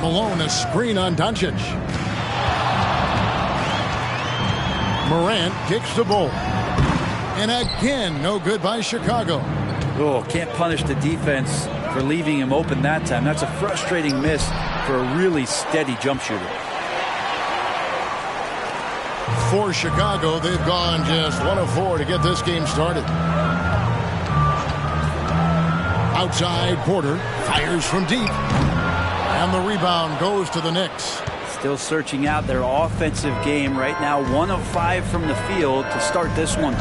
Malone, a screen on Doncic. Morant kicks the ball. And again, no good by Chicago. Oh, can't punish the defense for leaving him open that time. That's a frustrating miss for a really steady jump shooter. For Chicago, they've gone just 1 of 4 to get this game started. Outside, Porter fires from deep. And the rebound goes to the Knicks. Still searching out their offensive game right now. 1 of 5 from the field to start this one.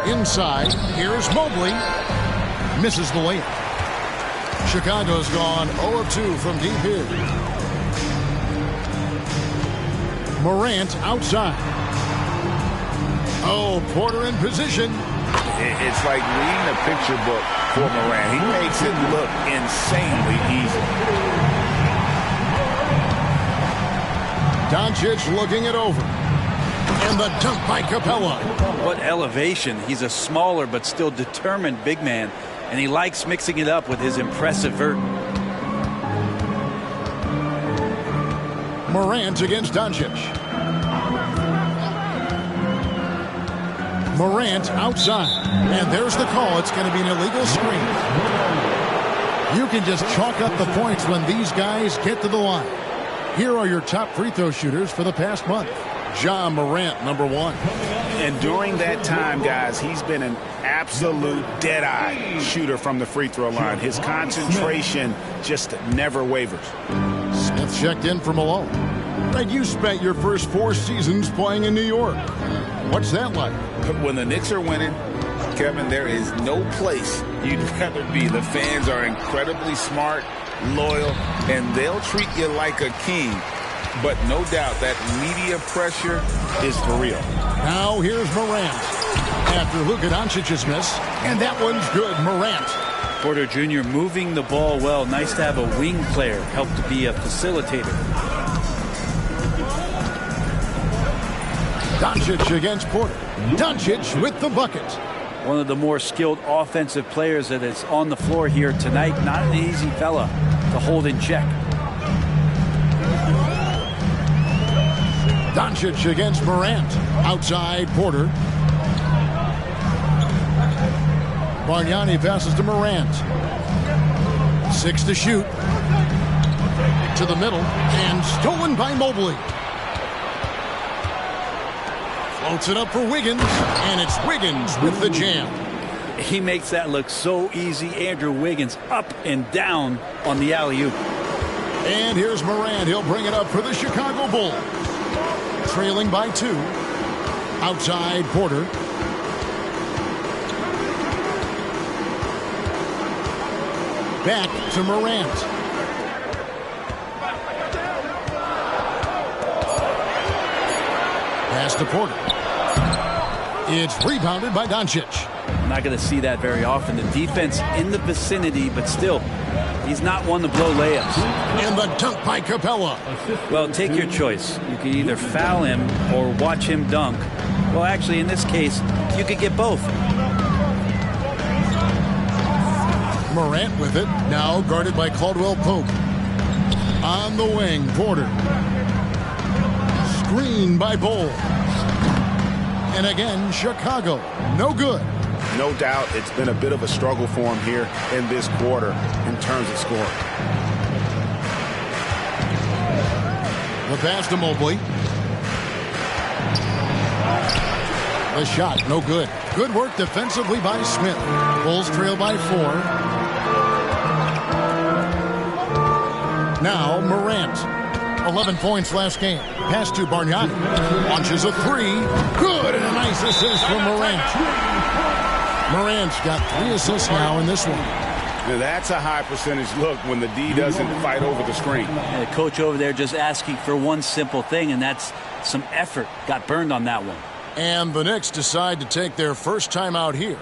Inside, here's Mobley. Misses the layup. Chicago's gone 0 of 2 from deep here. Morant outside. Oh, Porter in position. It's like reading a picture book for Morant. He makes it look insanely easy. Doncic looking it over. And the dunk by Capella. What elevation. He's a smaller but still determined big man. And he likes mixing it up with his impressive vert. Morant against Doncic. Morant outside. And there's the call. It's going to be an illegal screen. You can just chalk up the points when these guys get to the line. Here are your top free throw shooters for the past month. Ja Morant, number 1. And during that time, guys, he's been an absolute dead-eye shooter from the free throw line. His concentration just never wavers. Smith checked in for Malone. Greg, you spent your first 4 seasons playing in New York. What's that like? When the Knicks are winning, Kevin, there is no place you'd rather be. The fans are incredibly smart, loyal, and they'll treat you like a king. But no doubt that media pressure is for real. Now here's Morant. After Luka Doncic's miss, and that one's good. Morant. Porter Jr. moving the ball well. Nice to have a wing player help to be a facilitator. Doncic against Porter. Doncic with the bucket. One of the more skilled offensive players that is on the floor here tonight. Not an easy fella to hold in check. Doncic against Morant. Outside, Porter. Bargnani passes to Morant. 6 to shoot. To the middle. And stolen by Mobley. Floats it up for Wiggins. And it's Wiggins with the jam. He makes that look so easy. Andrew Wiggins up and down on the alley-oop. And here's Morant. He'll bring it up for the Chicago Bulls. Trailing by 2. Outside, Porter. Back to Morant. Pass to Porter. It's rebounded by Doncic. I'm not going to see that very often. The defense in the vicinity, but still, he's not one to blow layups. And the dunk by Capella. Well, take your choice. You can either foul him or watch him dunk. Well, actually, in this case, you could get both. Morant with it. Now guarded by Caldwell Pope. On the wing, Porter. Screen by Bol. And again, Chicago. No good. No doubt it's been a bit of a struggle for him here in this quarter in terms of scoring. The pass to Mobley. The shot, no good. Good work defensively by Smith. Bulls trail by 4. Now Morant. 11 points last game. Pass to Bargnani. Launches a 3. Good, and a nice assist from Morant. Morant's got 3 assists now in this one. Now that's a high percentage look when the D doesn't fight over the screen. And the coach over there just asking for one simple thing, and that's some effort. Got burned on that one. And the Knicks decide to take their first time out here.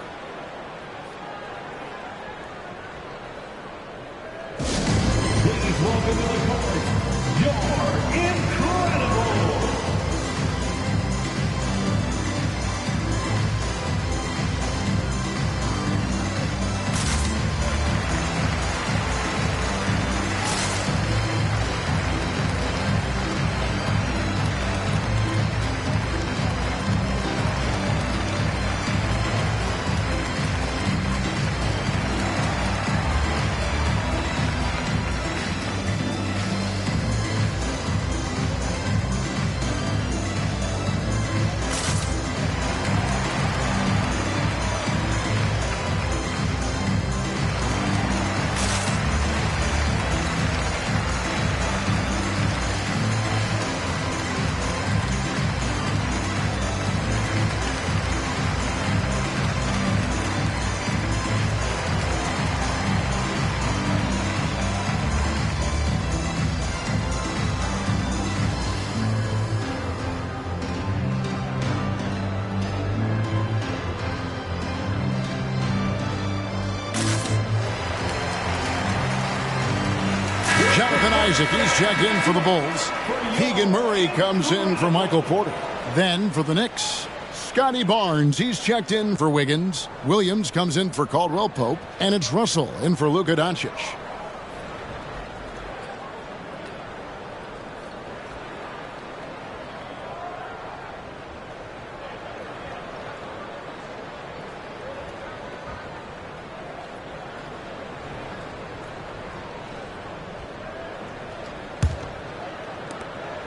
Jonathan Isaac, he's checked in for the Bulls. Keegan Murray comes in for Michael Porter. Then for the Knicks, Scotty Barnes, he's checked in for Wiggins. Williams comes in for Caldwell Pope. And it's Russell in for Luka Doncic.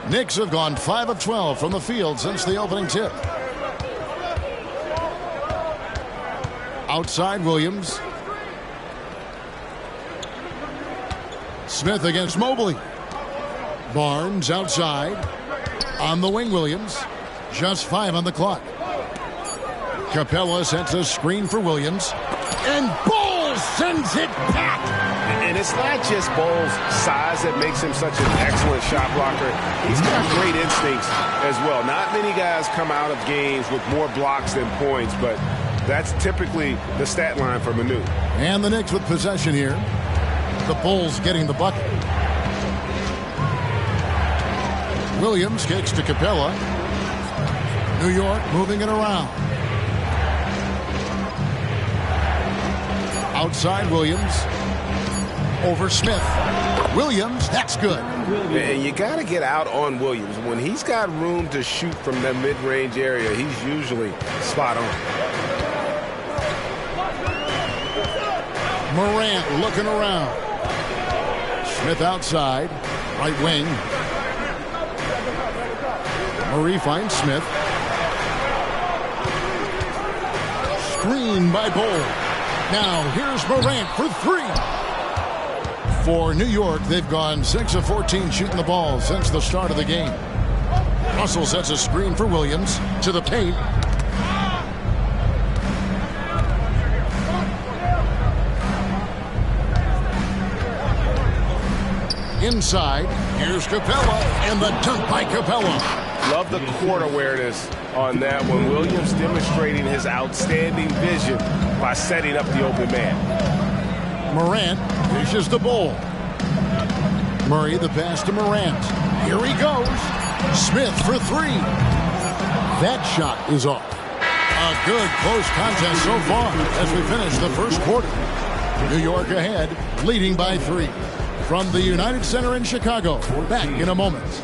Knicks have gone 5 of 12 from the field since the opening tip. Outside Williams. Smith against Mobley. Barnes outside. On the wing Williams. Just 5 on the clock. Capella sets a screen for Williams. And Ball sends it back. And it's not just Ball's size that makes him such an excellent shot blocker. He's got great instincts as well. Not many guys come out of games with more blocks than points, but that's typically the stat line for Manu. And the Knicks with possession here. The Bulls getting the bucket. Williams kicks to Capella. New York moving it around. Outside Williams. Over Smith. Williams, that's good. And you got to get out on Williams. When he's got room to shoot from the mid-range area, he's usually spot on. Morant looking around. Smith outside. Right wing. Murray finds Smith. Screen by Bol. Now here's Morant for 3. For New York, they've gone 6 of 14 shooting the ball since the start of the game. Russell sets a screen for Williams to the paint. Inside, here's Capella, and the dunk by Capella. Love the court awareness on that one. Williams demonstrating his outstanding vision by setting up the open man. Morant dishes the Ball. Murray the pass to Morant. Here he goes. Smith for 3. That shot is off. A good close contest so far as we finish the first quarter. New York ahead, leading by 3. From the United Center in Chicago, back in a moment.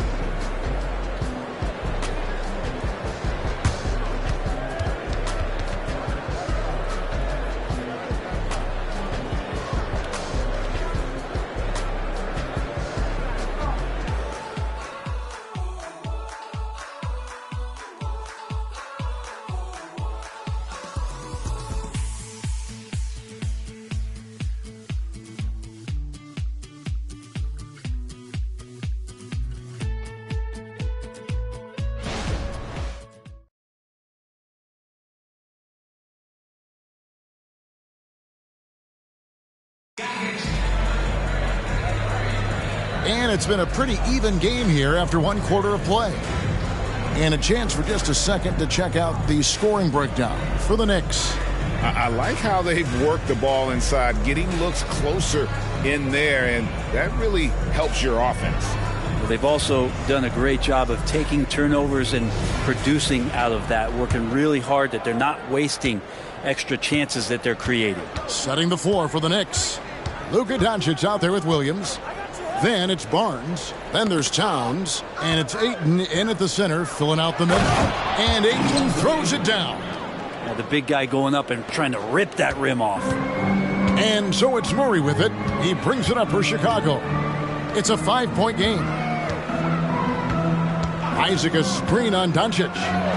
And it's been a pretty even game here after 1 quarter of play. And a chance for just a second to check out the scoring breakdown for the Knicks. I like how they've worked the ball inside, getting looks closer in there, and that really helps your offense. Well, they've also done a great job of taking turnovers and producing out of that, working really hard that they're not wasting extra chances that they're creating. Setting the floor for the Knicks. Luka Doncic out there with Williams. Then it's Barnes. Then there's Towns. And it's Ayton in at the center, filling out the middle. And Ayton throws it down. Now the big guy going up and trying to rip that rim off. And so it's Murray with it. He brings it up for Chicago. It's a 5-point game. Isaac a screen on Doncic.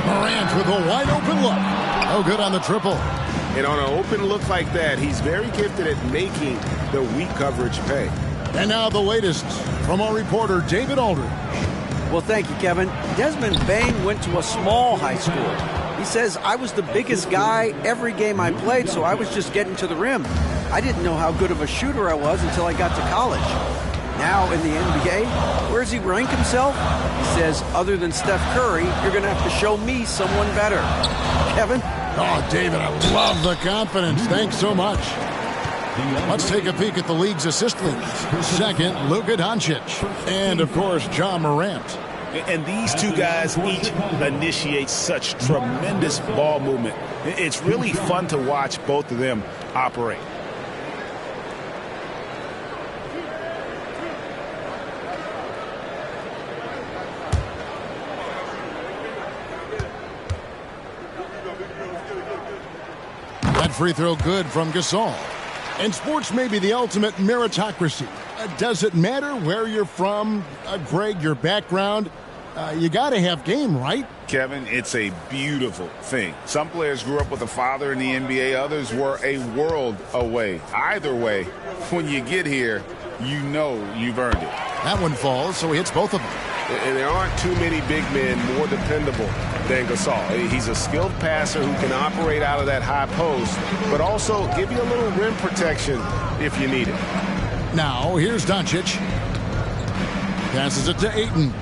Morant with a wide open look. No good on the triple. And on an open look like that, he's very gifted at making the weak coverage pay. And now the latest from our reporter, David Aldridge. Well, thank you, Kevin. Desmond Bane went to a small high school. He says, I was the biggest guy every game I played, so I was just getting to the rim. I didn't know how good of a shooter I was until I got to college. Now in the NBA, where does he rank himself? He says, other than Steph Curry, you're going to have to show me someone better. Kevin? Oh, David, I love the confidence. Thanks so much. Let's take a peek at the league's assist leaders. Second, Luka Doncic. And, of course, Ja Morant. And these two guys each initiate such tremendous ball movement. It's really fun to watch both of them operate. That free throw good from Gasol. And sports may be the ultimate meritocracy. Does it matter where you're from, Greg, your background? You got to have game, right? Kevin, it's a beautiful thing. Some players grew up with a father in the NBA. Others were a world away. Either way, when you get here, you know you've earned it. That one falls, so he hits both of them. And there aren't too many big men more dependable than Gasol. He's a skilled passer who can operate out of that high post, but also give you a little rim protection if you need it. Now, here's Doncic. Passes it to Ayton.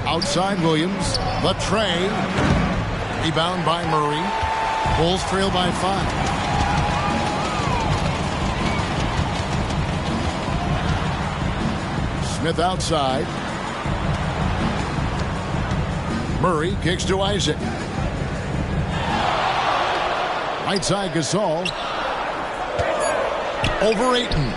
Outside Williams. The tray. Rebound by Murray. Bulls trail by 5. Smith outside. Murray kicks to Isaac. Right side Gasol. Over Ayton.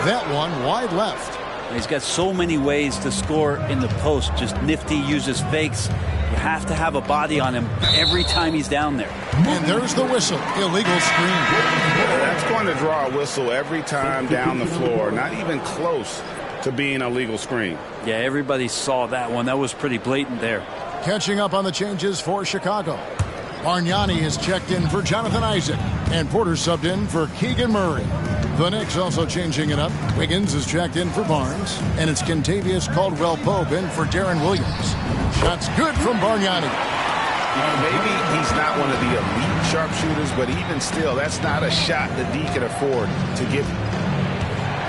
That one wide left. He's got so many ways to score in the post. Just nifty, uses fakes. You have to have a body on him every time he's down there. And there's the whistle. Illegal screen. That's going to draw a whistle every time down the floor. Not even close to being a legal screen. Yeah, everybody saw that one. That was pretty blatant there. Catching up on the changes for Chicago. Bargnani has checked in for Jonathan Isaac. And Porter subbed in for Keegan Murray. The Knicks also changing it up. Wiggins is checked in for Barnes. And it's Kentavious Caldwell-Pope in for Darren Williams. Shots good from Bargnani. Maybe he's not one of the elite sharpshooters, but even still, that's not a shot that D can afford to give.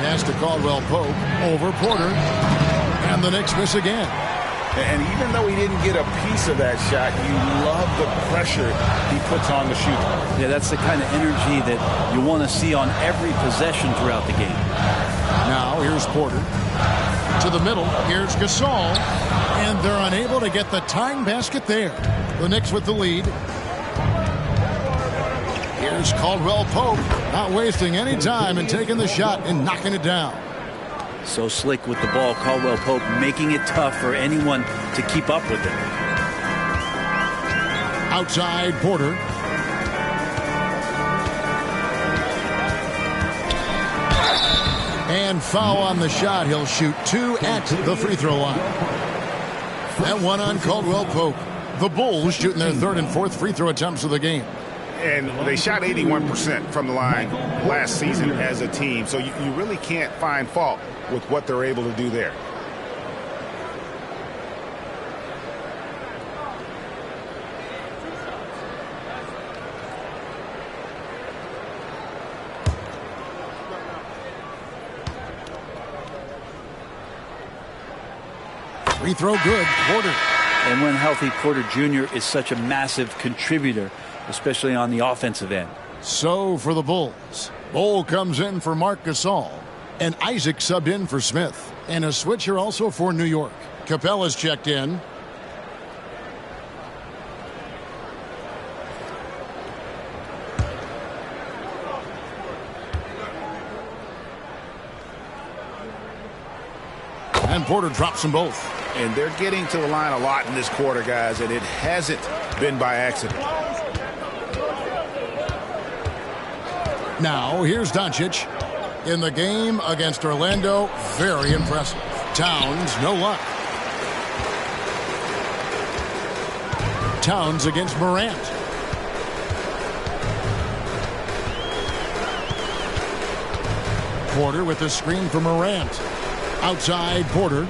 Pass to Caldwell-Pope over Porter. And the Knicks miss again. And even though he didn't get a piece of that shot, you love the pressure he puts on the shooter. Yeah, that's the kind of energy that you want to see on every possession throughout the game. Now here's Porter. To the middle, here's Gasol. And they're unable to get the tying basket there. The Knicks with the lead. Here's Caldwell-Pope. Not wasting any time and taking the shot and knocking it down. So slick with the ball, Caldwell-Pope making it tough for anyone to keep up with it. Outside Porter. And foul on the shot. He'll shoot 2 at the free throw line. That one on Caldwell-Pope. The Bulls shooting their 3rd and 4th free throw attempts of the game. And they shot 81% from the line last season as a team. So you really can't find fault with what they're able to do there. Free throw good. Porter. And when healthy, Porter Jr. is such a massive contributor, especially on the offensive end. So for the Bulls, Bol comes in for Marc Gasol, and Isaac subbed in for Smith, and a switcher also for New York. Capella's checked in. And Porter drops them both. And they're getting to the line a lot in this quarter, guys, and it hasn't been by accident. Now, here's Doncic. In the game against Orlando, very impressive. Towns, no luck. Towns against Morant. Porter with the screen for Morant. Outside Porter.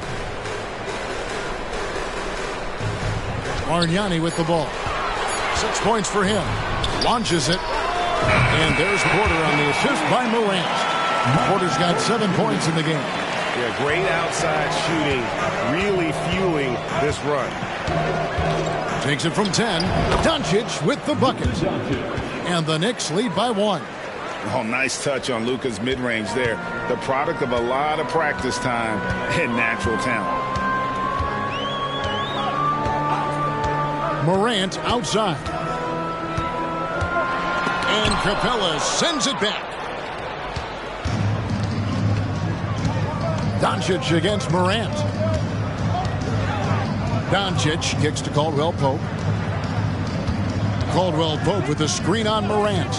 Bargnani with the ball. 6 points for him. Launches it. And there's Porter on the assist by Morant. Porter's got 7 points in the game. Yeah, great outside shooting, really fueling this run. Takes it from 10. Doncic with the bucket. And the Knicks lead by 1. Oh, nice touch on Luka's mid-range there. The product of a lot of practice time and natural talent. Morant outside. And Capella sends it back. Doncic against Morant. Doncic kicks to Caldwell Pope. Caldwell Pope with the screen on Morant.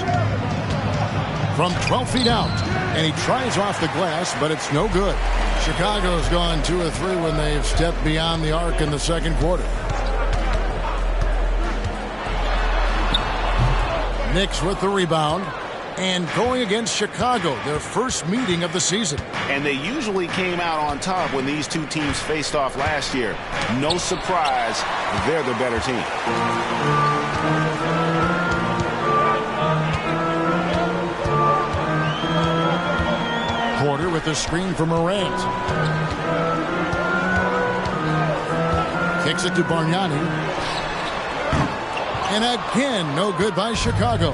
From 12 feet out. And he tries off the glass, but it's no good. Chicago's gone 2 of 3 when they've stepped beyond the arc in the second quarter. Knicks with the rebound. And going against Chicago, their first meeting of the season. And they usually came out on top when these two teams faced off last year. No surprise, they're the better team. Porter with the screen for Morant. Kicks it to Bargnani. And again, no good by Chicago.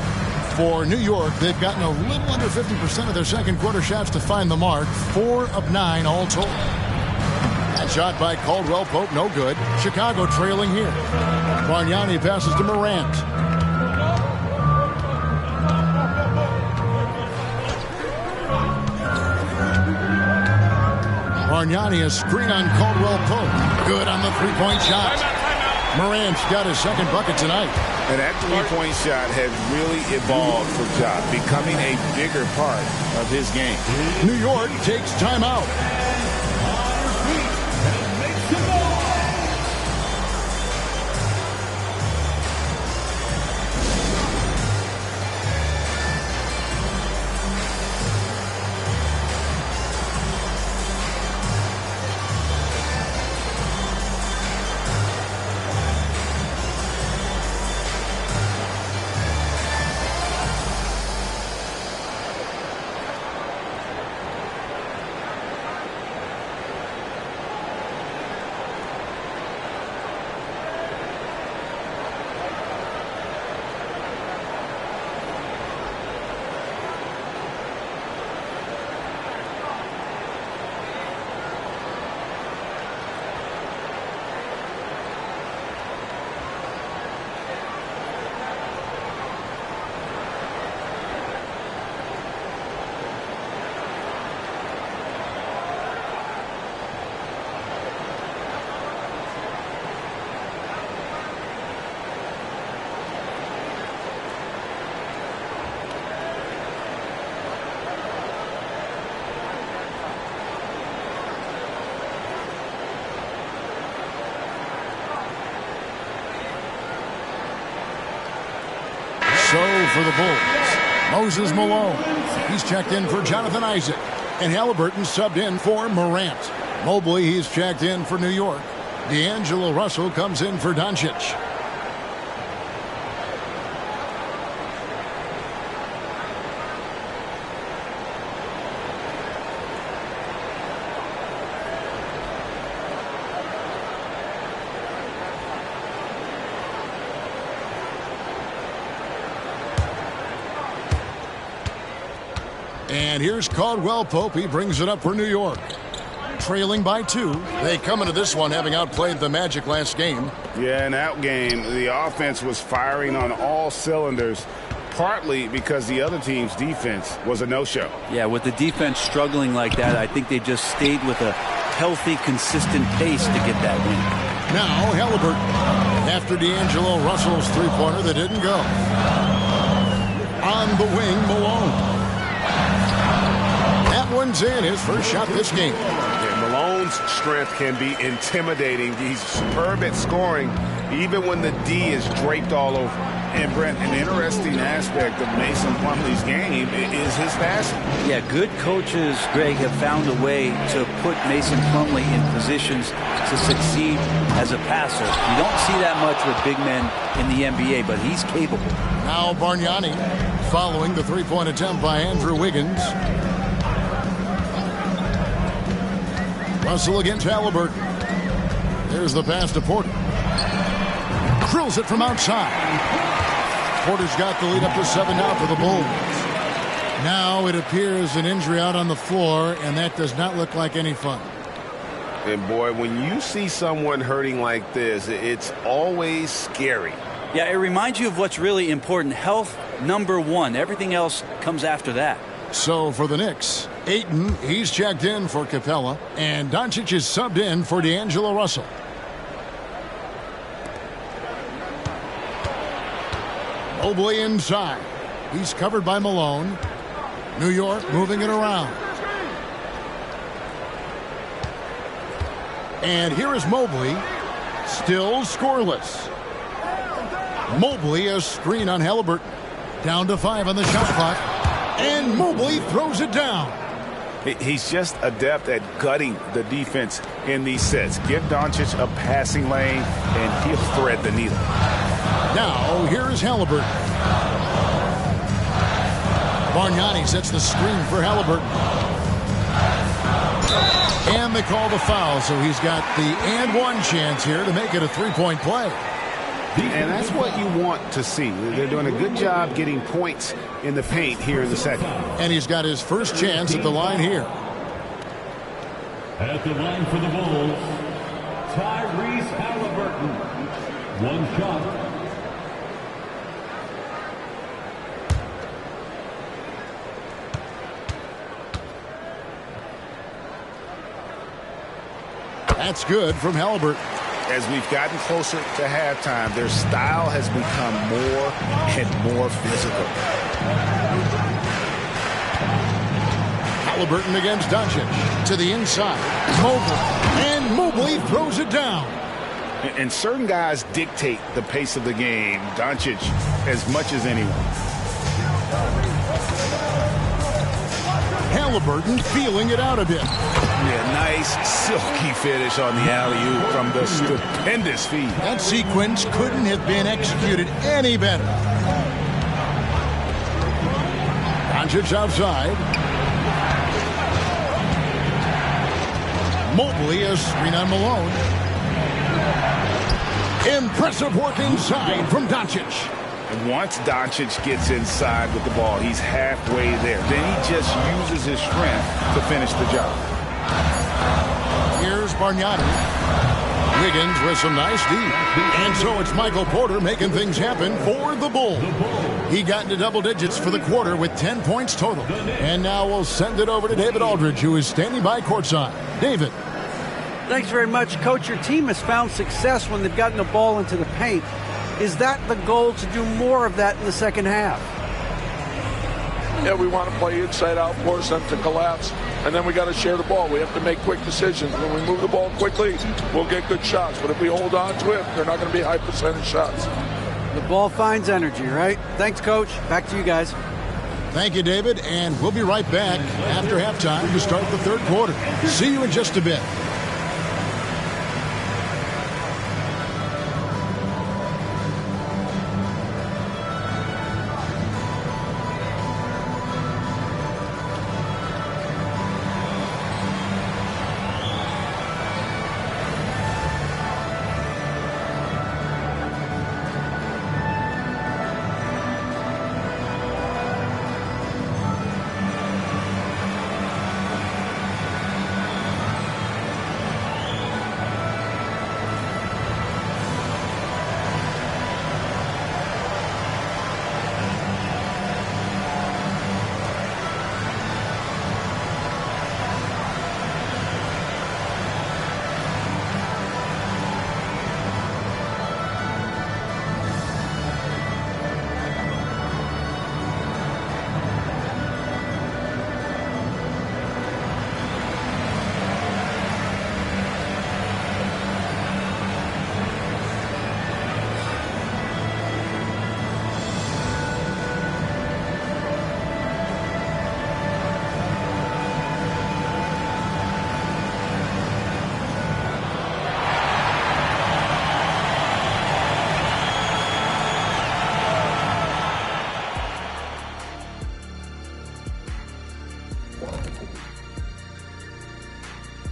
For New York, they've gotten a little under 50% of their second quarter shots to find the mark. 4 of 9 all told. That shot by Caldwell Pope, no good. Chicago trailing here. Bargnani passes to Morant. Bargnani a screen on Caldwell Pope. Good on the three-point shot. Morant's got his second bucket tonight. And that three-point shot has really evolved for Ja, becoming a bigger part of his game. New York takes timeout. So for the Bulls, Moses Malone. He's checked in for Jonathan Isaac. And Halliburton subbed in for Morant. Mobley, he's checked in for New York. D'Angelo Russell comes in for Doncic. And here's Caldwell Pope. He brings it up for New York. Trailing by 2. They come into this one having outplayed the Magic last game. Yeah, in that game, the offense was firing on all cylinders, partly because the other team's defense was a no-show. Yeah, with the defense struggling like that, I think they just stayed with a healthy, consistent pace to get that win. Now Halliburton. After D'Angelo Russell's three-pointer that didn't go. On the wing, Malone. That one's in, his first shot this game. Yeah, Malone's strength can be intimidating. He's superb at scoring, even when the D is draped all over. And Brent, an interesting aspect of Mason Plumlee's game is his passing. Yeah, good coaches, Greg, have found a way to put Mason Plumlee in positions to succeed as a passer. You don't see that much with big men in the NBA, but he's capable. Now Bargnani following the three-point attempt by Andrew Wiggins. Russell against Halliburton. There's the pass to Porter. Drills it from outside. Porter's got the lead up to 7 now for the Bulls. Now it appears an injury out on the floor, and that does not look like any fun. And boy, when you see someone hurting like this, it's always scary. Yeah, it reminds you of what's really important. Health, number one. Everything else comes after that. So for the Knicks, Ayton, he's checked in for Capella, and Doncic is subbed in for D'Angelo Russell. Mobley inside. He's covered by Malone. New York moving it around. And here is Mobley, still scoreless. Mobley a screen on Halliburton. Down to 5 on the shot clock. And Mobley throws it down. He's just adept at gutting the defense in these sets. Give Doncic a passing lane, and he'll thread the needle. Now, here is Halliburton. Bargnani sets the screen for Halliburton. And they call the foul, so he's got the and one chance here to make it a three-point play. And that's what you want to see. They're doing a good job getting points in the paint here in the second. And he's got his first chance at the line here. At the line for the Bulls, Tyrese Halliburton. One shot. That's good from Halliburton. As we've gotten closer to halftime, their style has become more and more physical. Halliburton against Doncic. To the inside. Mobley. And Mobley throws it down. And certain guys dictate the pace of the game. Doncic as much as anyone. Halliburton feeling it out a bit. Yeah, nice silky finish on the alley-oop from the stupendous feed. That sequence couldn't have been executed any better. Doncic outside. Mobley a screen on Malone. Impressive work inside from Doncic. And once Doncic gets inside with the ball, he's halfway there. Then he just uses his strength to finish the job. Here's Bargnani. Wiggins with some nice D. And so it's Michael Porter making things happen for the Bulls. He got into double digits for the quarter with 10 points total. And now we'll send it over to David Aldridge, who is standing by courtside. David. Thanks very much, Coach. Your team has found success when they've gotten the ball into the paint. Is that the goal, to do more of that in the second half? Yeah, we want to play inside out, force them to collapse, and then we got to share the ball. We have to make quick decisions. When we move the ball quickly, we'll get good shots. But if we hold on to it, they're not going to be high percentage shots. The ball finds energy, right? Thanks, Coach. Back to you guys. Thank you, David. And we'll be right back after halftime to start the third quarter. See you in just a bit.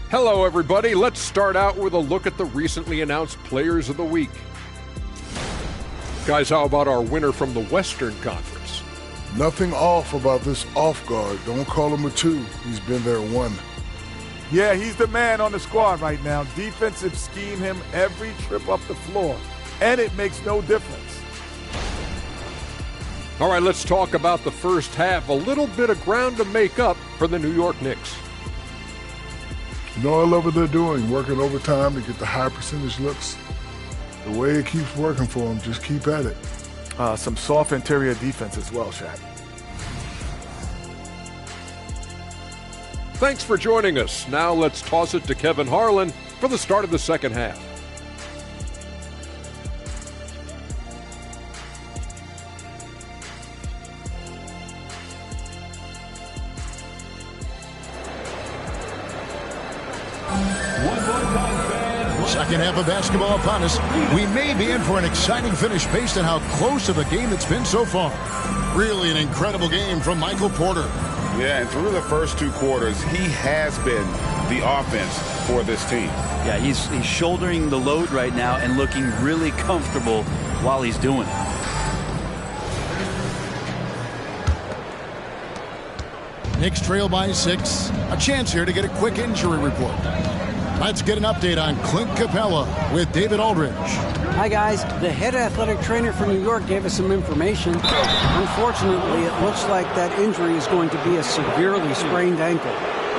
Hello, everybody. Let's start out with a look at the recently announced Players of the Week. Guys, how about our winner from the Western Conference? Nothing off about this off guard. Don't call him a 2. He's been there 1. Yeah, he's the man on the squad right now. Defensive scheme him every trip up the floor, and it makes no difference. All right, let's talk about the first half. A little bit of ground to make up for the New York Knicks. You know, I love what they're doing, working overtime to get the high percentage looks. The way it keeps working for them, just keep at it. Some soft interior defense as well, Shaq. Thanks for joining us. Now let's toss it to Kevin Harlan for the start of the second half. Second half of basketball upon us. We may be in for an exciting finish based on how close of a game it's been so far. Really an incredible game from Michael Porter. Yeah, and through the first 2 quarters, he has been the offense for this team. Yeah, he's shouldering the load right now and looking really comfortable while he's doing it. Knicks trail by 6. A chance here to get a quick injury report. Let's get an update on Clint Capella with David Aldridge. Hi, guys. The head athletic trainer for New York gave us some information. Unfortunately, it looks like that injury is going to be a severely sprained ankle.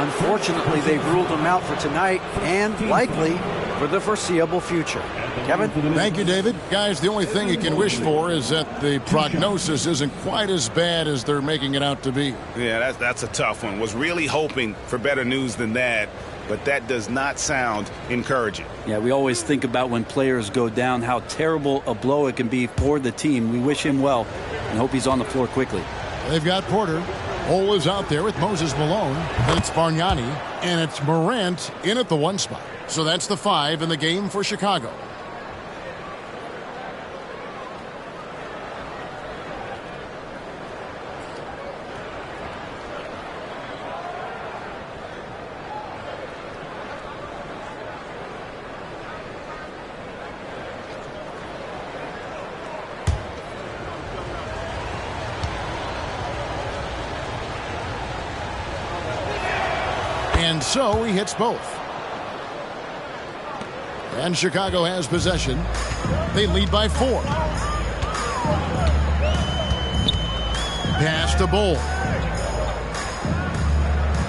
Unfortunately, they've ruled him out for tonight and likely for the foreseeable future. Kevin? Thank you, David. Guys, the only thing you can wish for is that the prognosis isn't quite as bad as they're making it out to be. Yeah, that's a tough one. Was really hoping for better news than that, but that does not sound encouraging. Yeah, we always think about when players go down, how terrible a blow it can be for the team. We wish him well and hope he's on the floor quickly. They've got Porter. Ole is out there with Moses Malone. Then it's Bargnani, and it's Morant in at the 1 spot. So that's the 5 in the game for Chicago. And so he hits both. And Chicago has possession. They lead by 4. Pass to Bull.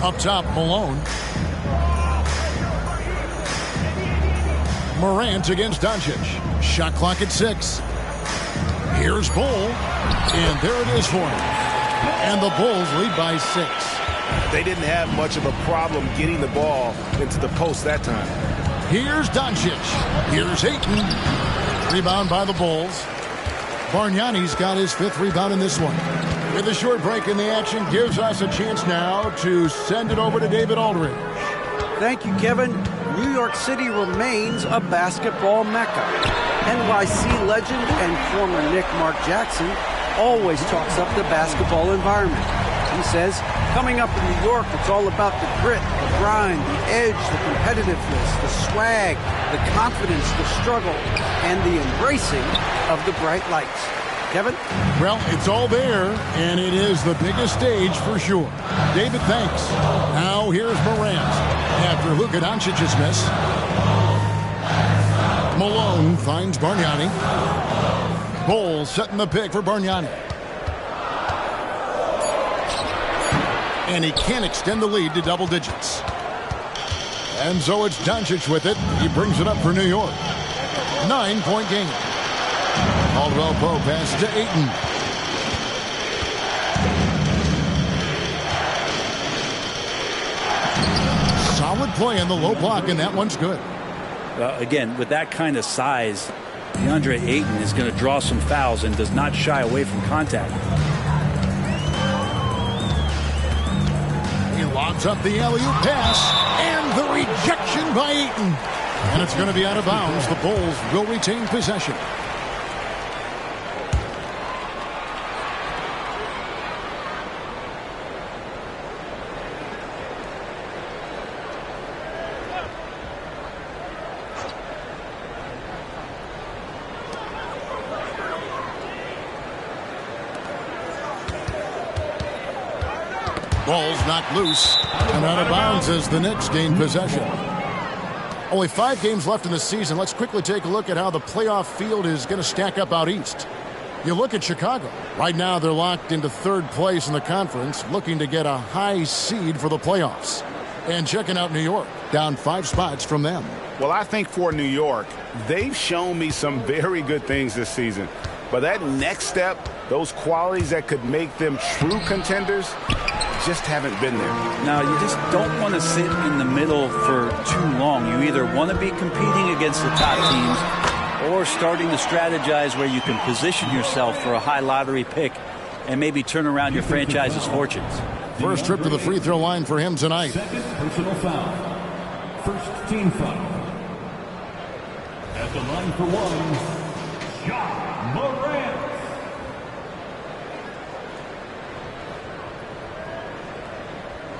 Up top, Malone. Morant against Doncic. Shot clock at 6. Here's Bull. And there it is for him. And the Bulls lead by 6. They didn't have much of a problem getting the ball into the post that time. Here's Doncic. Here's Ayton. Rebound by the Bulls. Bargnani's got his 5th rebound in this one. With a short break in the action, gives us a chance now to send it over to David Aldridge. Thank you, Kevin. New York City remains a basketball mecca. NYC legend and former Knick Mark Jackson always talks up the basketball environment. He says, coming up in New York, it's all about the grit, the grind, the edge, the competitiveness, the swag, the confidence, the struggle, and the embracing of the bright lights. Kevin? Well, it's all there, and it is the biggest stage for sure. David, thanks. Now here's Morant. After Luka Doncic's miss, Malone finds Bargnani. Bull setting the pick for Bargnani. And he can't extend the lead to double digits. And so it's Doncic with it. He brings it up for New York. 9-point game. Caldwell Pope pass to Ayton. Solid play in the low block, and that one's good. Again, with that kind of size, DeAndre Ayton is going to draw some fouls and does not shy away from contact. Lobs up the alley-oop pass, and the rejection by Ayton. And it's going to be out of bounds. The Bulls will retain possession. Ball's knocked loose and out of bounds as the Knicks gain possession. Only 5 games left in the season. Let's quickly take a look at how the playoff field is going to stack up out east. You look at Chicago. Right now they're locked into 3rd place in the conference, looking to get a high seed for the playoffs. And checking out New York, down 5 spots from them. Well, I think for New York, they've shown me some very good things this season. But that next step, those qualities that could make them true contenders, just haven't been there. Now, you just don't want to sit in the middle for too long. You either want to be competing against the top teams or starting to strategize where you can position yourself for a high lottery pick and maybe turn around your franchise's fortunes. First trip to the free throw line for him tonight. Second personal foul. First team foul. At the line for one, Ja Morant.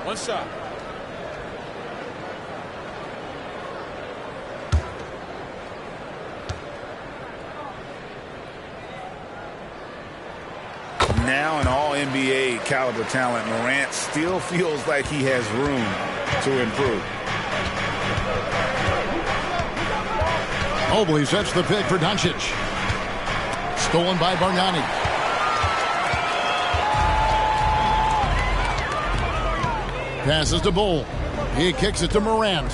One shot. Now an all-NBA caliber talent, Morant still feels like he has room to improve. Mobley sets the pick for Doncic. Stolen by Bargnani. Passes to Bull. He kicks it to Morant.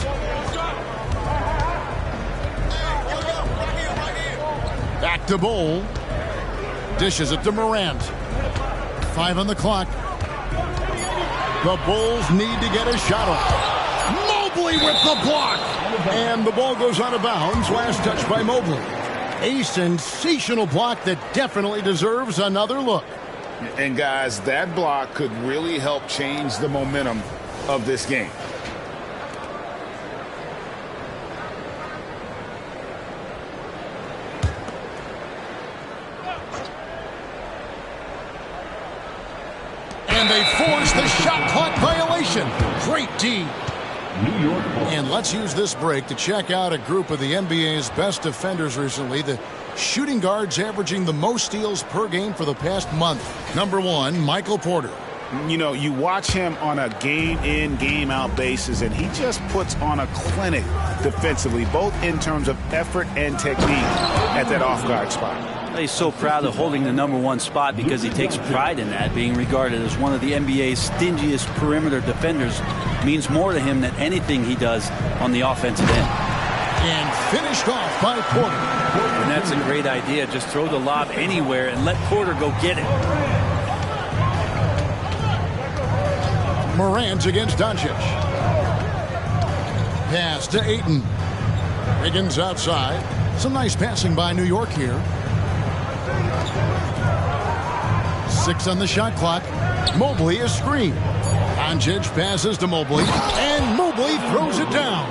Back to Bull. Dishes it to Morant. 5 on the clock. The Bulls need to get a shot off. Mobley with the block. And the ball goes out of bounds. Last touch by Mobley. A sensational block that definitely deserves another look. And guys, that block could really help change the momentum of this game. And they force the shot clock violation. Great D. New York. And let's use this break to check out a group of the NBA's best defenders recently. The shooting guards averaging the most steals per game for the past month. Number 1, Michael Porter. You know, you watch him on a game-in, game-out basis, and he just puts on a clinic defensively, both in terms of effort and technique at that off-guard spot. He's so proud of holding the number 1 spot because he takes pride in that. Being regarded as one of the NBA's stingiest perimeter defenders means more to him than anything he does on the offensive end. And finished off by Porter. And that's a great idea. Just throw the lob anywhere and let Porter go get it. Morant against Doncic. Pass to Ayton. Higgins outside. Some nice passing by New York here. 6 on the shot clock. Mobley is screened. Doncic passes to Mobley, and Mobley throws it down.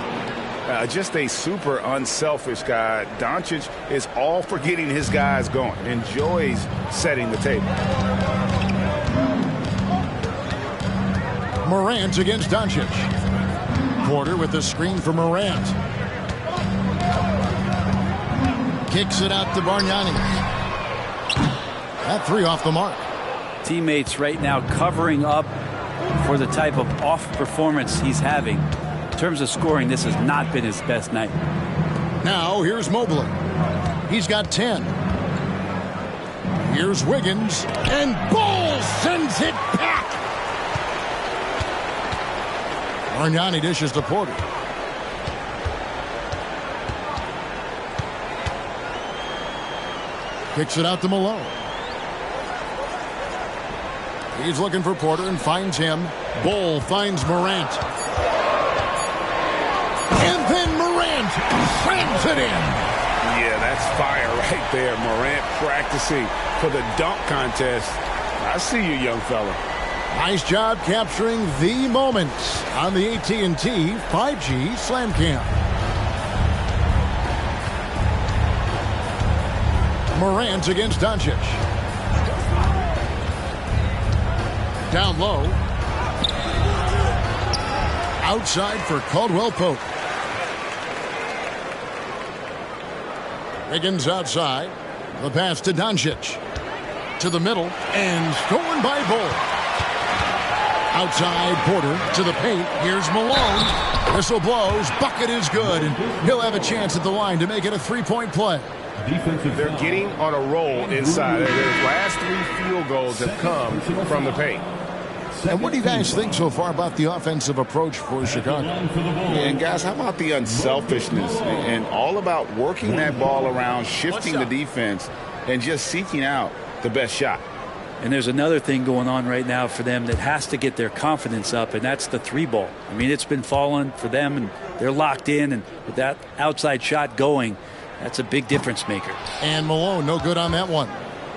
Just a super unselfish guy. Doncic is all for getting his guys going. Enjoys setting the table. Morant against Doncic. Porter with the screen for Morant. Kicks it out to Bargnani. That 3 off the mark. Teammates right now covering up for the type of off performance he's having. In terms of scoring, this has not been his best night. Now here's Mobley. He's got 10. Here's Wiggins, and Bull sends it back. Bargnani dishes to Porter. Kicks it out to Malone. He's looking for Porter and finds him. Bull finds Morant. And then Morant slams it in. Yeah, that's fire right there. Morant practicing for the dunk contest. I see you, young fella. Nice job capturing the moments on the AT&T 5G Slam Cam. Morant against Doncic. Down low. Outside for Caldwell Pope. Wiggins outside. The pass to Doncic. To the middle and stolen by Bull. Outside Porter to the paint. Here's Malone. Whistle blows. Bucket is good. And he'll have a chance at the line to make it a three-point play. They're getting on a roll inside. Their last 3 field goals have come from the paint. And what do you guys think so far about the offensive approach for Chicago? And guys, how about the unselfishness and all about working that ball around, shifting the defense, and just seeking out the best shot? And there's another thing going on right now for them that has to get their confidence up, and that's the 3-ball. I mean, it's been falling for them, and they're locked in, and with that outside shot going, that's a big difference maker. And Malone, no good on that one.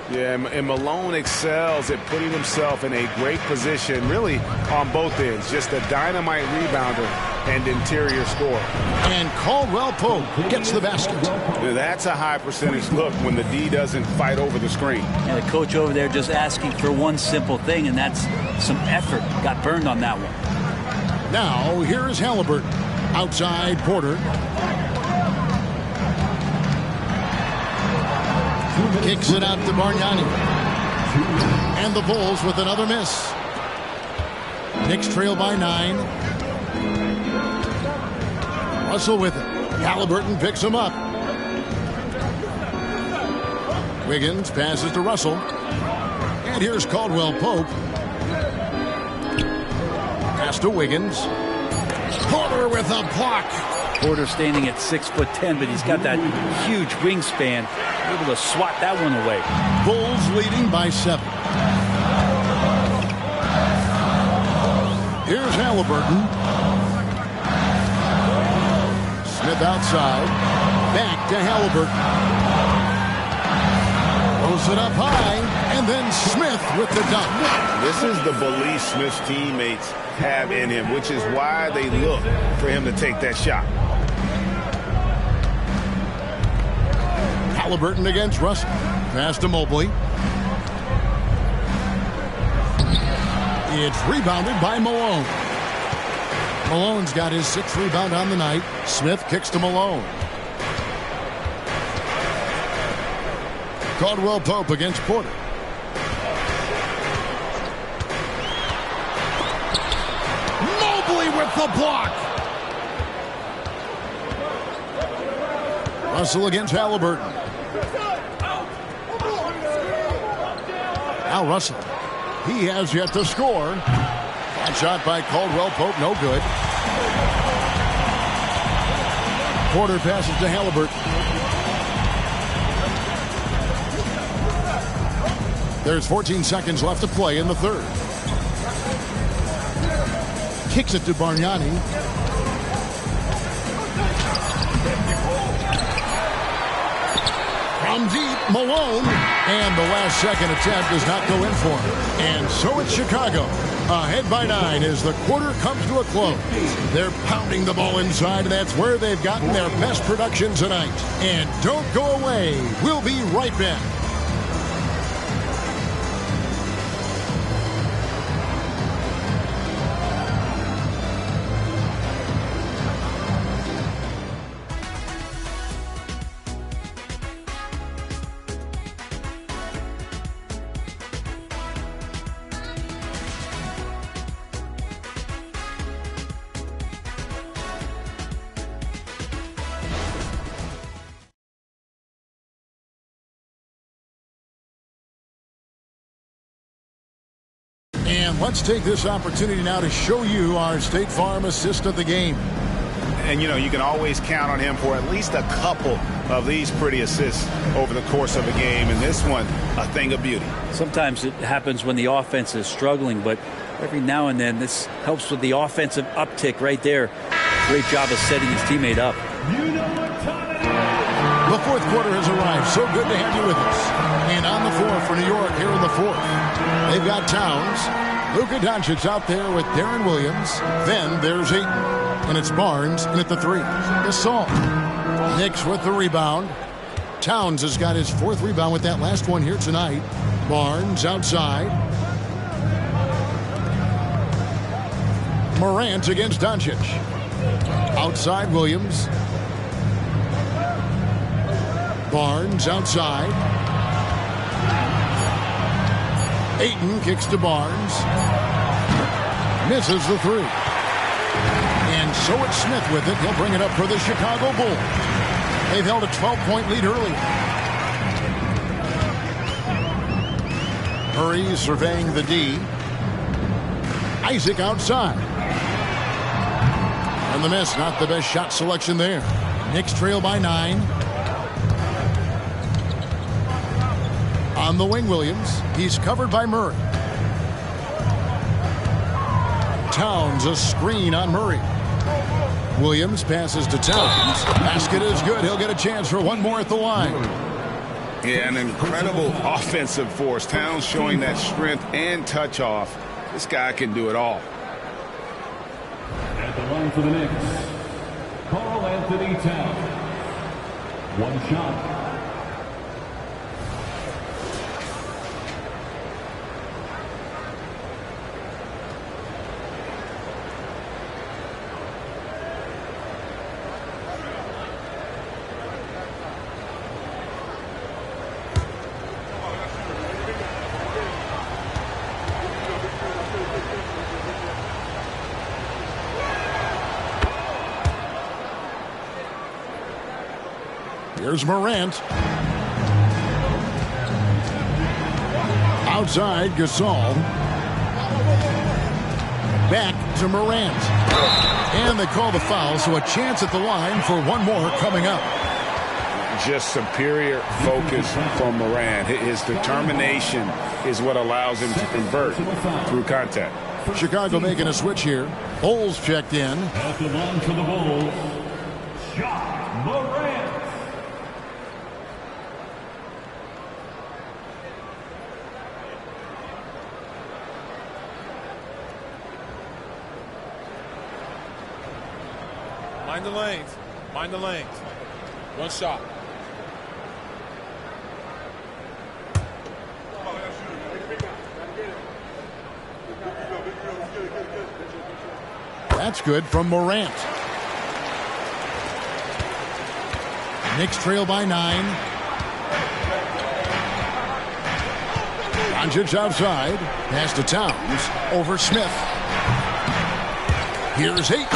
Yeah, and Malone excels at putting himself in a great position, really on both ends. Just a dynamite rebounder and interior scorer. And Caldwell Pope gets the basket. That's a high percentage look when the D doesn't fight over the screen. And the coach over there just asking for one simple thing, and that's some effort. Got burned on that one. Now, here is Halliburton. Outside Porter. Kicks it out to Bargnani. And the Bulls with another miss. Knicks trail by 9. Russell with it. Halliburton picks him up. Wiggins passes to Russell. And here's Caldwell Pope. Pass to Wiggins. Porter with a block. Porter standing at 6'10", but he's got that huge wingspan. Able to swat that one away. Bulls leading by 7. Here's Halliburton. Smith outside. Back to Halliburton. Throws it up high. And then Smith with the dunk. This is the belief Smith's teammates have in him, which is why they look for him to take that shot. Halliburton against Russell. Pass to Mobley. It's rebounded by Malone. Malone's got his 6th rebound on the night. Smith kicks to Malone. Caldwell Pope against Porter. Mobley with the block. Russell against Halliburton. Now Russell. He has yet to score. That shot by Caldwell Pope, no good. Porter passes to Halliburton. There's 14 seconds left to play in the third. Kicks it to Bargnani. From deep, Malone. And the last second attempt does not go in for him. And so it's Chicago. Ahead by 9 as the quarter comes to a close. They're pounding the ball inside, and that's where they've gotten their best production tonight. And don't go away. We'll be right back. And let's take this opportunity now to show you our State Farm assist of the game. And, you know, you can always count on him for at least a couple of these pretty assists over the course of a game. And this one, a thing of beauty. Sometimes it happens when the offense is struggling, but every now and then this helps with the offensive uptick right there. Great job of setting his teammate up. The fourth quarter has arrived. So good to have you with us. And on the floor for New York here in the fourth, they've got Towns. Luka Doncic out there with Darren Williams. Then there's Ayton. And it's Barnes in at the 3. Gasol. Knicks with the rebound. Towns has got his 4th rebound with that last one here tonight. Barnes outside. Morant against Doncic. Outside Williams. Barnes outside. Ayton kicks to Barnes. Misses the three. And so it's Smith with it. He'll bring it up for the Chicago Bulls. They've held a 12-point lead earlier. Murray surveying the D. Isaac outside. And the miss, not the best shot selection there. Knicks trail by 9. On the wing, Williams. He's covered by Murray. Towns a screen on Murray. Williams passes to Towns. Basket is good. He'll get a chance for one more at the line. Yeah, an incredible offensive force. Towns showing that strength and touch off. This guy can do it all. At the line for the Knicks, Karl Anthony Towns. One shot. Here's Morant. Outside, Gasol. Back to Morant. And they call the foul, so a chance at the line for one more coming up. Just superior focus from Morant. His determination is what allows him to convert through contact. Chicago making a switch here. Bulls checked in. At the line for the Bulls, Ja Morant. Mind the lanes. Mind the lanes. One shot. That's good from Morant. Knicks trail by 9. Doncic outside. Pass to Towns. Over Smith. Here's Ayton.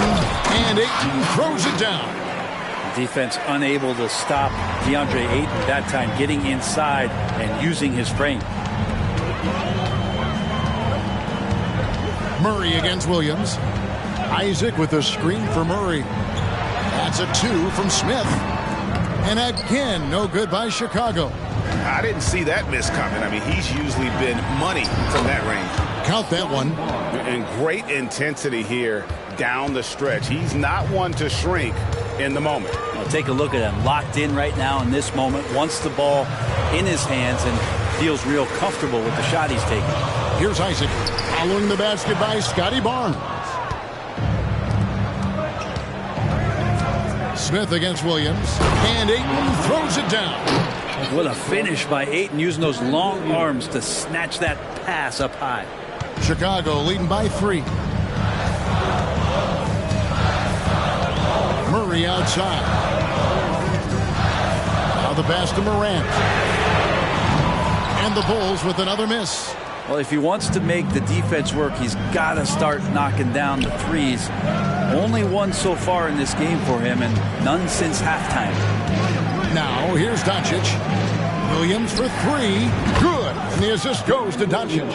And Ayton throws it down. Defense unable to stop DeAndre Ayton that time, getting inside and using his frame. Murray against Williams. Isaac with a screen for Murray. That's a 2 from Smith. And again, no good by Chicago. I didn't see that miss coming. I mean, he's usually been money from that range. Count that one. And great intensity here down the stretch. He's not one to shrink in the moment. Well, take a look at him. Locked in right now in this moment. Wants the ball in his hands and feels real comfortable with the shot he's taking. Here's Isaac. Following the basket by Scotty Barnes. Smith against Williams. And Ayton throws it down. What a finish by Ayton, using those long arms to snatch that pass up high. Chicago leading by 3. Murray outside. Now the pass to Morant. And the Bulls with another miss. Well, if he wants to make the defense work, he's got to start knocking down the threes. Only one so far in this game for him, and none since halftime. Now, here's Doncic. Williams for 3. Good. And the assist goes to Doncic.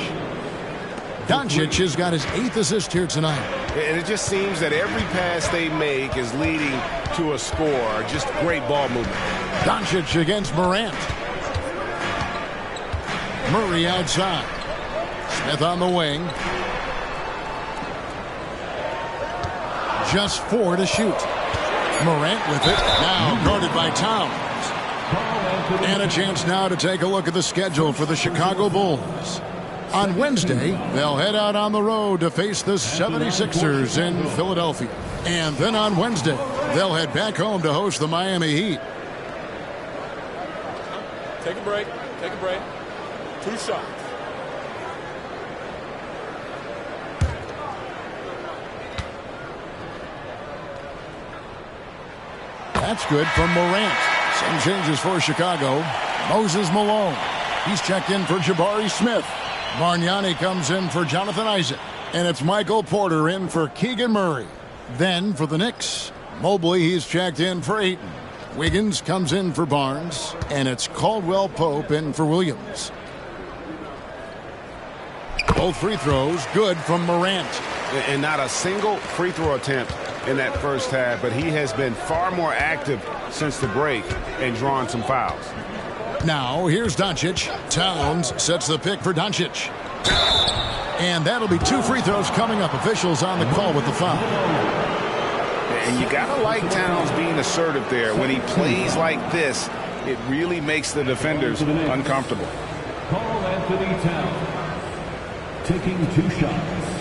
Doncic has got his 8th assist here tonight. And it just seems that every pass they make is leading to a score. Just great ball movement. Doncic against Morant. Murray outside. Smith on the wing. Just 4 to shoot. Morant with it. Now guarded by Towns. And a chance now to take a look at the schedule for the Chicago Bulls. On Wednesday, they'll head out on the road to face the 76ers in Philadelphia. And then on Wednesday, they'll head back home to host the Miami Heat. Take a break. Take a break. 2 shots. That's good from Morant. Some changes for Chicago. Moses Malone. He's checked in for Jabari Smith. Bargnani comes in for Jonathan Isaac. And it's Michael Porter in for Keegan Murray. Then for the Knicks, Mobley, he's checked in for Ayton. Wiggins comes in for Barnes. And it's Caldwell Pope in for Williams. Both free throws good from Morant. And not a single free throw attempt in that first half, but he has been far more active since the break and drawn some fouls. Now here's Doncic. Towns sets the pick for Doncic. And that'll be 2 free throws coming up. Officials on the call with the foul. And you gotta like Towns being assertive there. When he plays like this, it really makes the defenders uncomfortable. Karl Anthony Towns taking 2 shots.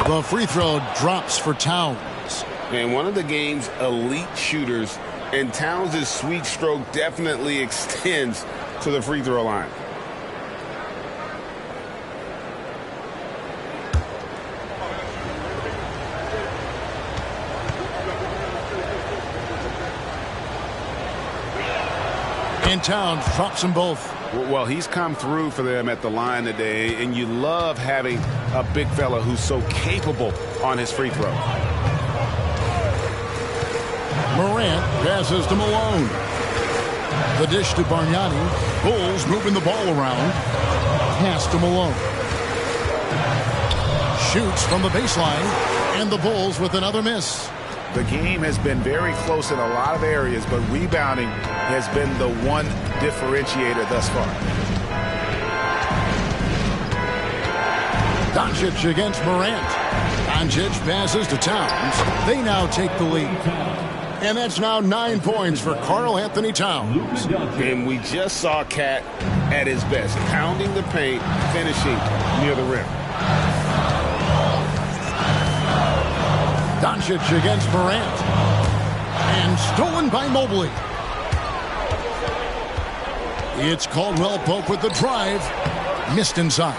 The free throw drops for Towns. And one of the game's elite shooters, and Towns' sweet stroke definitely extends to the free throw line. And Towns drops them both. Well, he's come through for them at the line today, and you love having a big fella who's so capable on his free throw. Morant passes to Malone. The dish to Bargnani. Bulls moving the ball around. Pass to Malone. Shoots from the baseline, and the Bulls with another miss. The game has been very close in a lot of areas, but rebounding has been the one differentiator thus far. Doncic against Morant. Doncic passes to Towns. They now take the lead. And that's now 9 points for Karl Anthony Towns. And we just saw Cat at his best, pounding the paint, finishing near the rim. Doncic against Morant. And stolen by Mobley. It's Caldwell Pope with the drive. Missed inside.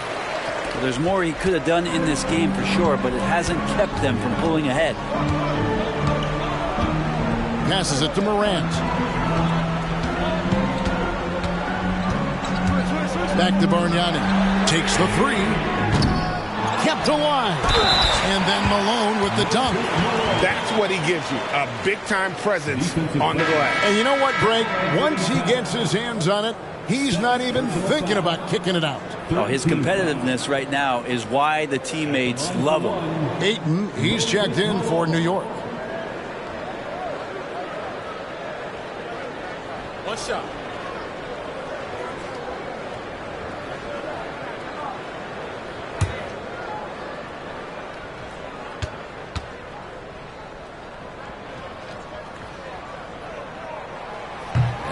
Well, there's more he could have done in this game for sure, but it hasn't kept them from pulling ahead. Passes it to Morant. Back to Bargnani. Takes the 3. Kept alive. And then Malone with the dunk. That's what he gives you, a big-time presence on the glass. And you know what, Greg? Once he gets his hands on it, he's not even thinking about kicking it out. Oh, his competitiveness right now is why the teammates love him. Ayton, he's checked in for New York. One shot.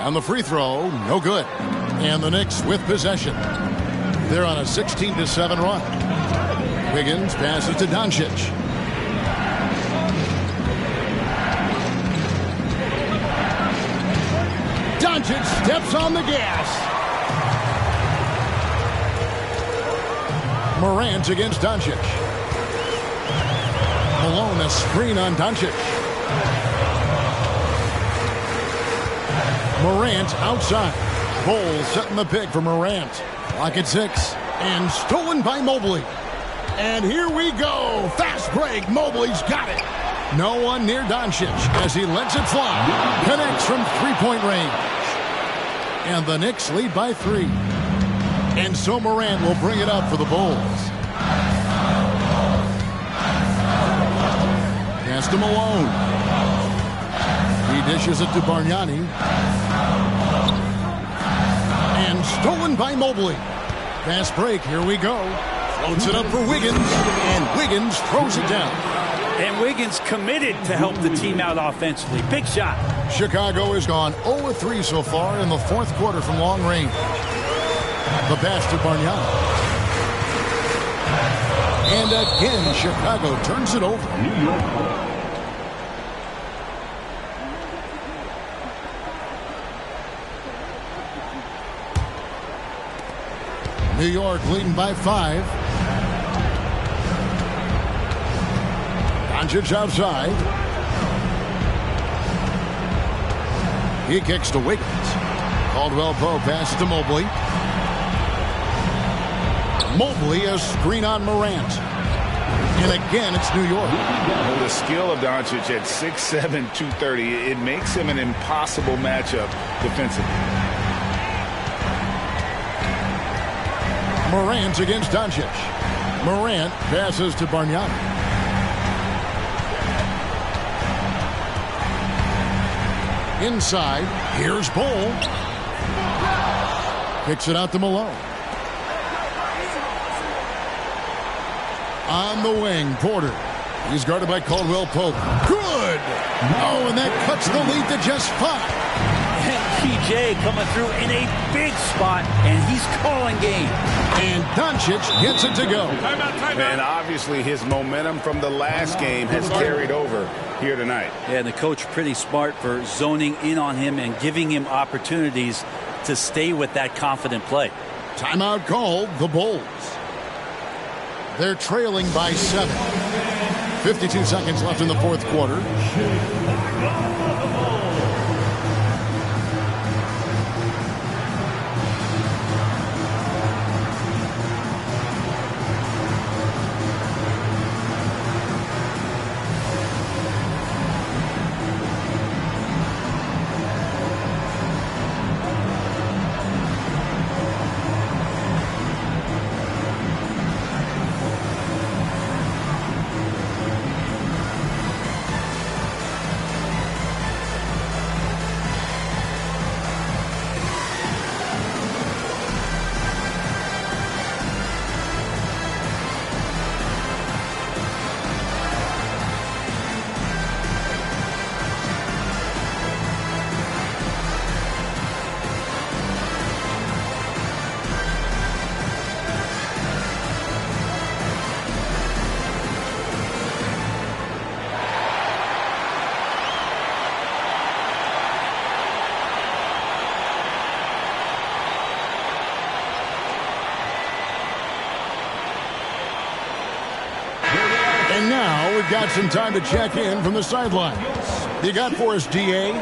On the free throw, no good. And the Knicks with possession. They're on a 16-7 run. Wiggins passes to Doncic. Doncic steps on the gas. Morant against Doncic. Malone, a screen on Doncic. Morant outside. Bulls setting the pick for Morant. Clock at 6. And stolen by Mobley. And here we go. Fast break. Mobley's got it. No one near Doncic as he lets it fly. Connects from three-point range. And the Knicks lead by 3. And so Morant will bring it up for the Bulls. Pass to Malone. He dishes it to Bargnani. And stolen by Mobley. Fast break, here we go. Floats it up for Wiggins, and Wiggins throws it down. And Wiggins committed to help the team out offensively. Big shot. Chicago has gone 0-3 so far in the fourth quarter from long range. The pass to Bargnani. And again, Chicago turns it over. New York. New York leading by 5. Doncic outside. He kicks to Wiggins. Caldwell Pope passes to Mobley. Mobley a screen on Morant. And again, it's New York. Well, the skill of Doncic at 6'7", 230, it makes him an impossible matchup defensively. Morant against Doncic. Morant passes to Bargnani. Inside, here's Bol. Kicks it out to Malone. On the wing, Porter. He's guarded by Caldwell Pope. Good! Oh, and that cuts the lead to just 5. And PJ coming through in a big spot, and he's calling game. And Doncic gets it to go. And obviously his momentum from the last game has carried over here tonight. Yeah, and the coach pretty smart for zoning in on him and giving him opportunities to stay with that confident play. Timeout called, the Bulls. They're trailing by 7. 52 seconds left in the fourth quarter. And now we've got some time to check in from the sidelines. You got for us, D.A.?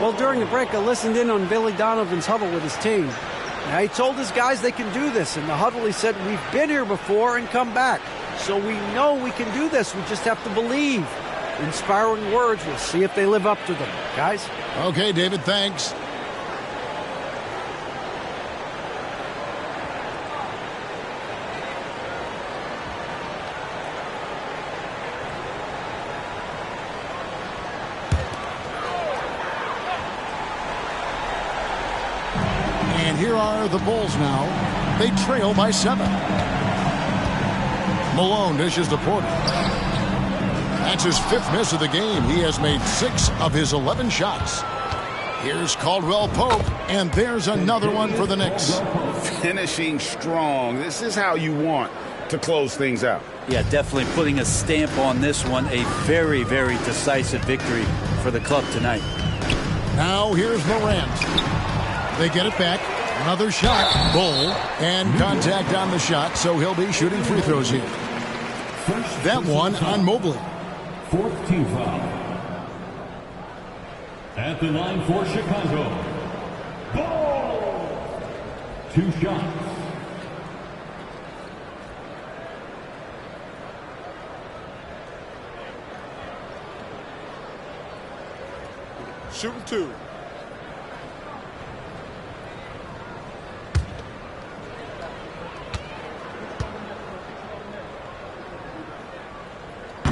Well, during the break, I listened in on Billy Donovan's huddle with his team. Now, he told his guys they can do this. In the huddle, he said, we've been here before and come back. So we know we can do this. We just have to believe. Inspiring words. We'll see if they live up to them. Guys? Okay, David, thanks. And here are the Bulls now. They trail by 7. Malone dishes to Porter. That's his 5th miss of the game. He has made 6 of his 11 shots. Here's Caldwell Pope, and there's another one for the Knicks. Finishing strong. This is how you want to close things out. Yeah, definitely putting a stamp on this one. A very, very decisive victory for the club tonight. Now here's Morant. They get it back. Another shot. Bol. And contact on the shot, so he'll be shooting free throws here. That one on Mobley. 4th team foul. At the line for Chicago. Ball. 2 shots. Shooting 2.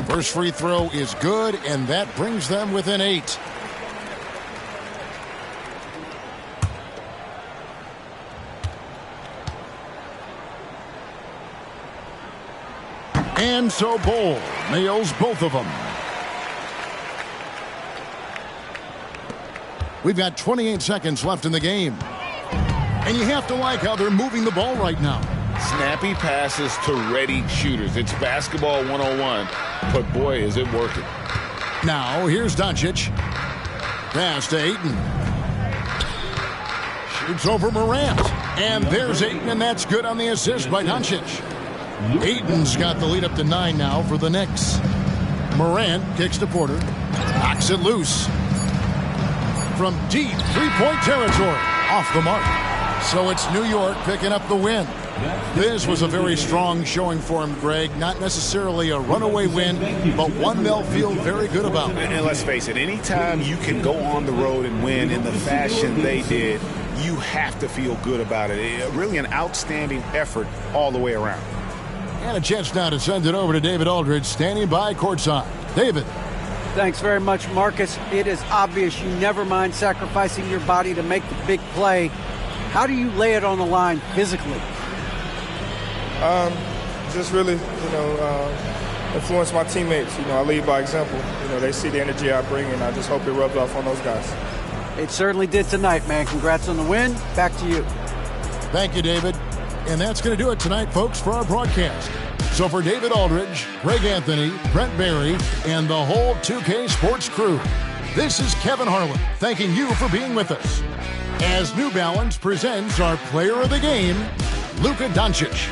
First free throw is good, and that brings them within 8. And so Bol nails both of them. We've got 28 seconds left in the game. And you have to like how they're moving the ball right now. Snappy passes to ready shooters. It's basketball 101, but boy, is it working. Now, here's Doncic. Pass to Ayton. Shoots over Morant. And there's Ayton, and that's good on the assist by Doncic. Ayton's got the lead up to 9 now for the Knicks. Morant kicks to Porter. Knocks it loose. From deep three-point territory. Off the mark. So it's New York picking up the win. This was a very strong showing for him, Greg. Not necessarily a runaway win, but one they'll feel very good about. And let's face it, anytime you can go on the road and win in the fashion they did, you have to feel good about it. Really an outstanding effort all the way around. And a chance now to send it over to David Aldridge, standing by courtside. David. Thanks very much, Marcus. It is obvious you never mind sacrificing your body to make the big play. How do you lay it on the line physically? Just really, influence my teammates. I lead by example. They see the energy I bring, and I just hope it rubs off on those guys. It certainly did tonight, man. Congrats on the win. Back to you. Thank you, David. And that's going to do it tonight, folks, for our broadcast. So for David Aldridge, Greg Anthony, Brent Barry, and the whole 2K Sports crew, this is Kevin Harlan thanking you for being with us as New Balance presents our player of the game, Luka Doncic.